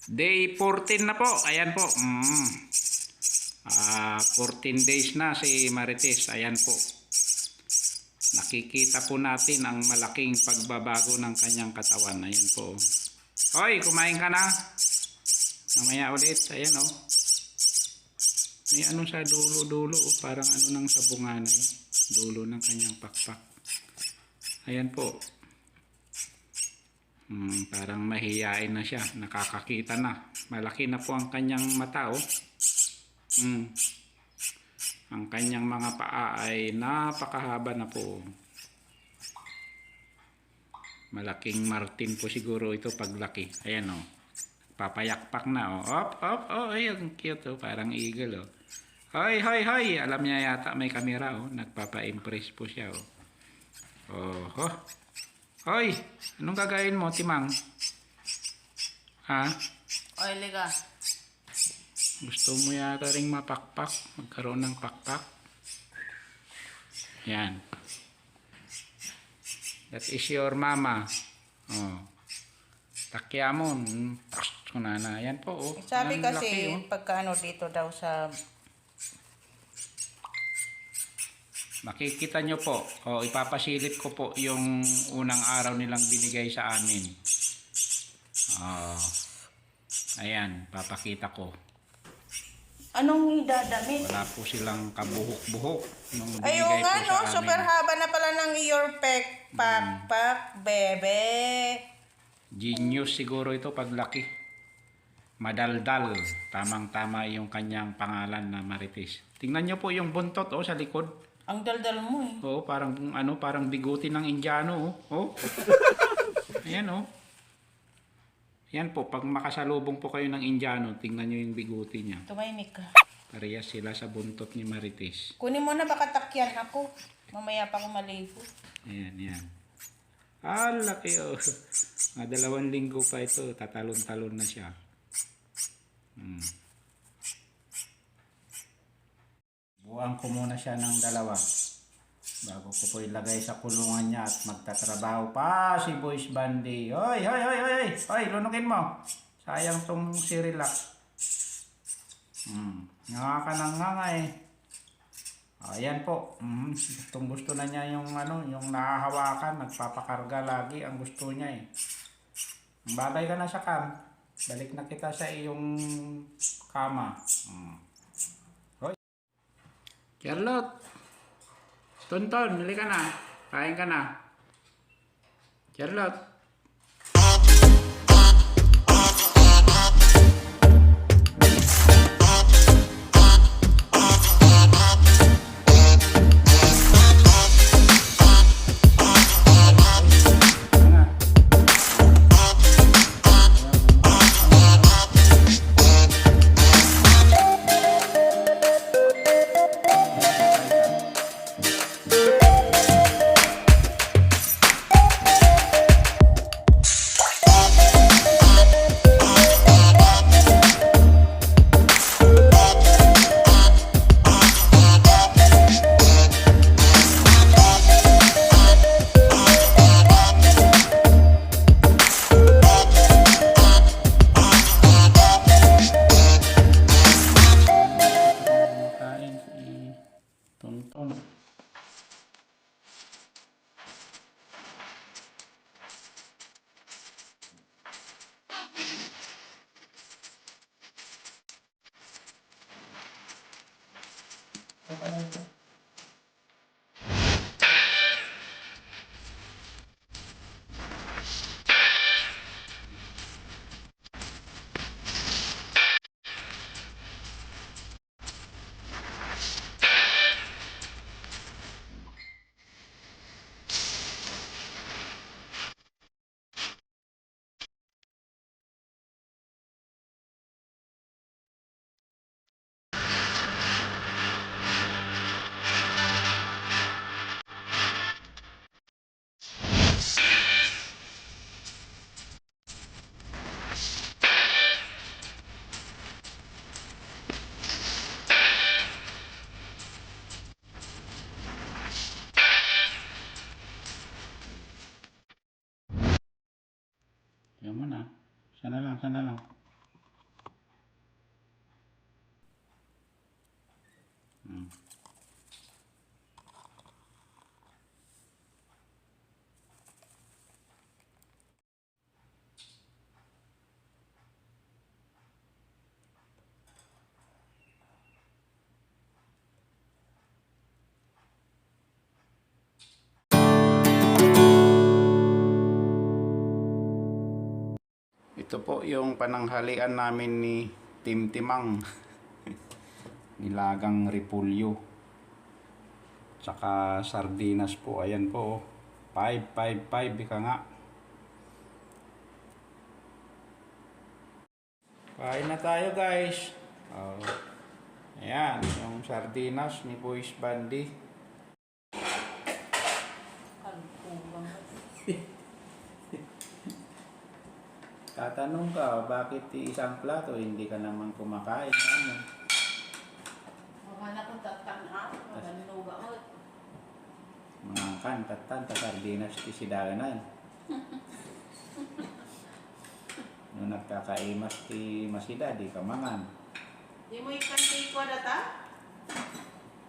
Day 14 na po. Ayan po. 14 days na si Marites. Ayan po. Nakikita po natin ang malaking pagbabago ng kanyang katawan. Ayan po. Hoy, kumain ka na. Mamaya ulit. Ayan o. May ano sa dulo-dulo. Parang ano nang sabunganay. Dulo ng kanyang pakpak. Ayan po. Parang mahihain na siya. Nakakakita na. Malaki na po ang kanyang mata oh. Ang kanyang mga paa ay napakahaba na po. Malaking Martin po siguro ito paglaki. Ayan oh. Papayakpak na oh. Op, op, oh, ay, ang cute oh. Parang eagle oh. Hoy, hoy, hoy. Alam niya yata may kamera oh. Nagpapa-impress po siya oh. Oh, oh. Hoy, anong gagawin mo, Timang? Ha? Oy, liga. Gusto mo yata ring mapakpak? Magkaroon ng pakpak? Yan. That is your mama. Oh. Takyamon. Kunana. Yan po. Oh. Sabi Yan, kasi, laki, oh. pagka ano dito daw sa... Makikita nyo po. O, ipapasilip ko po yung unang araw nilang binigay sa amin. Ayan, papakita ko. Anong idadamit? Wala po silang kabuhok-buhok. Ayun nga, no? Super haba na pala ng your pak, bebe. Genius siguro ito paglaki. Madaldal. Tamang-tama yung kanyang pangalan na Marites. Tingnan nyo po yung buntot sa likod. Ang daldal mo eh. Oh, parang parang bigote ng Indiano oh. Ayan oh. Yan po, pag makasalubong po kayo ng Indiano, tingnan niyo yung bigote niya. Tumahimik ka. Parehas sila sa buntot ni Marites. Kunin mo na, baka takyan ako. Mamaya pa ako maligo. Ayan, yan. Laki oh. Mga 2 linggo pa ito, tatalon-talon na siya. Buuan ko muna siya ng 2 bago ko po ilagay sa kulungan niya at magtatrabaho pa si Boys Bandy. Hoy, hoy, hoy, hoy, hoy, lunukin mo. Sayang tong si Relax. Nakakananga eh. Ayan po. Gustong gusto na niya yung yung nahahawakan, nagpapakarga lagi ang gusto niya eh. Babay ka na sa cam. Balik na kita sa iyong kama. Charlotte, Tonton, huli ka na. Kain ka na. Charlotte. Tonton. Yan mo na. Sana lang, sana lang. Ito po yung pananghalian namin ni Timtimang. Nilagang repulyo. Tsaka sardinas po. Ayan po. 555 ika nga. Kain na tayo guys. Oh. Ayan, yung sardinas ni Boys Bandy. Tatanong ka, bakit isang plato hindi ka naman kumakain? Ano? Mga kung tatang maganuga mo. Mga tatan, sardinas ti sidanan. Nung nagkakaimas ti masida, di ka mangan. Di mo ikan ti kwa data?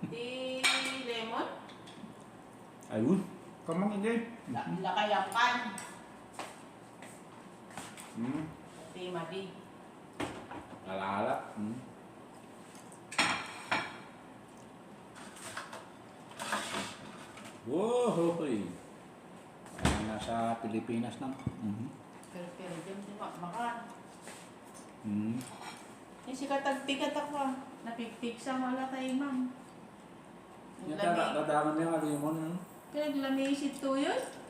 Di lemon? Ayun, kamang hindi. Lakayapan. Hmm, Ti madi. alala. Wow, hoy. Ay, nasa Pilipinas na. Pero dyan di makan. Hmm. Yung si katagtigat ako napigpig sa wala tayo ma'am. Yung dadaman yung alimon. Pinaglamig si Tuyos?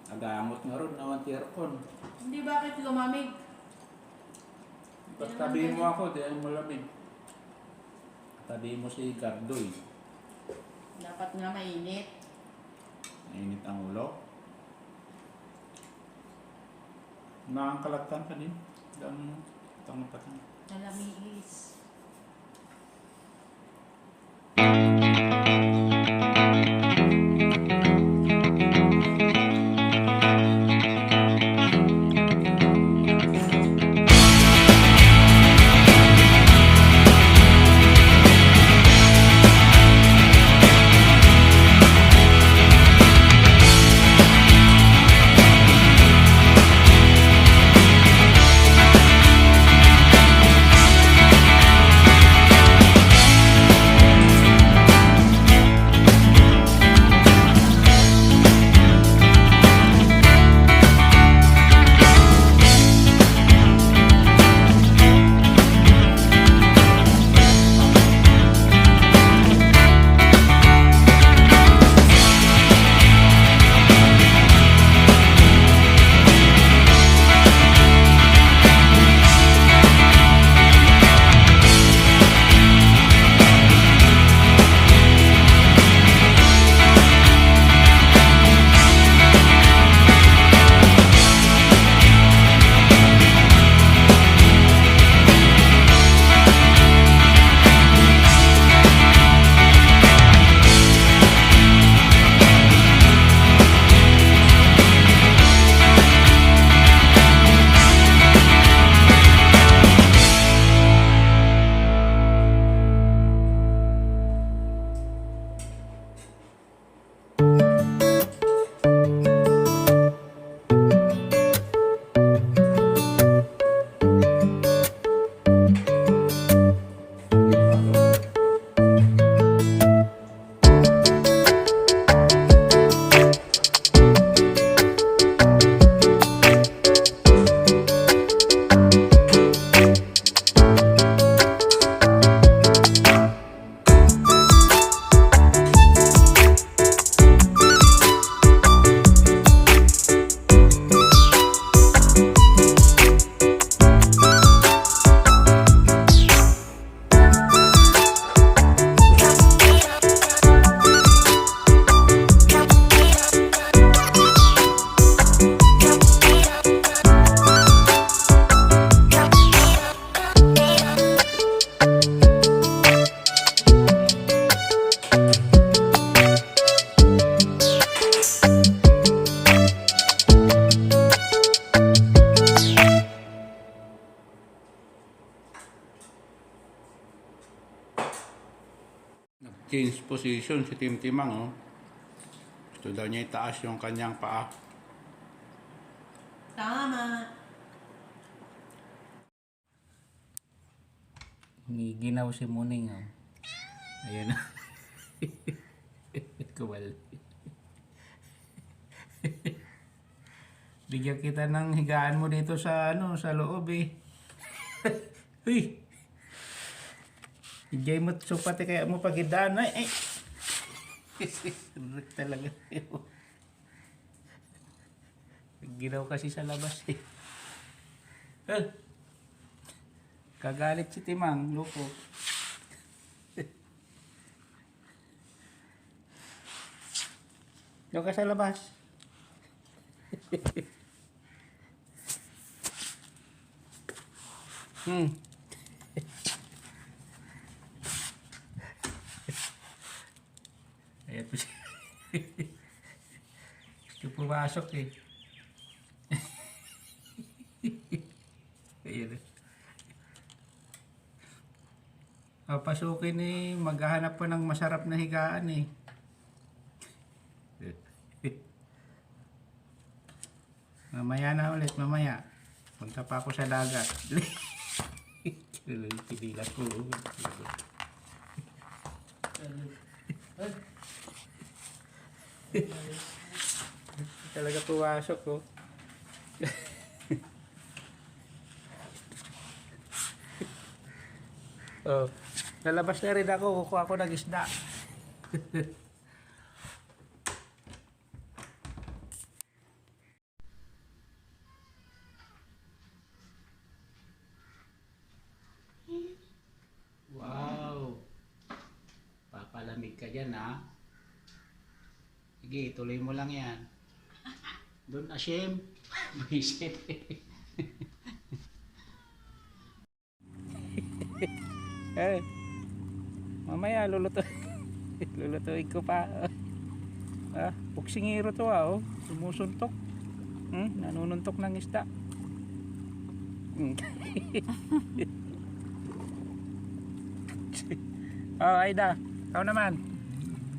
Nagamot nga ron, naman tiyarkon. Hindi bakit lumamig? Ba't tabi mo ako, di ay malamig. Tabi mo si Gardoy. Dapat nga mainit. Mainit ang ulo. Nakangkalagtan ka din. Itang napatang. Nalamigis. Change position si Timtimang, oh. Gusto daw niya itaas yung kanyang paa. Tama. Ginaw si Muning, oh. Ayan na. Kuwal. Di Bibigyan kita ng higaan mo dito sa sa loob eh. Uy. Higay mo so pati kaya mo pagidaan ay. Rik talaga. Ginaw kasi sa labas eh. Kagalit si Timang, loko. Doon ka sa labas. Ayan po siya. Gusto pumasok eh. Ayan. Papasukin eh. Maghahanap pa ng masarap na higaan eh. Mamaya na ulit, mamaya. Punta pa ako sa dagat. Pinila ko. Talaga pumasok ko. Oh, lalabas na rin ako. Kukuha ako ng isda. Wow! Papalamig ka dyan, ha? Sige, tuloy mo lang yan. Doon, Ashem. Buisit. Eh, mamaya lulutuin ko pa. Puksingiro to oh. Sumusuntok. Nanununtok ng isda. Oh, Aida. Ikaw naman.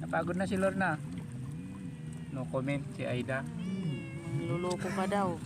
Napagod na si Lorna. No comment si Aida. Niluloko ka daw.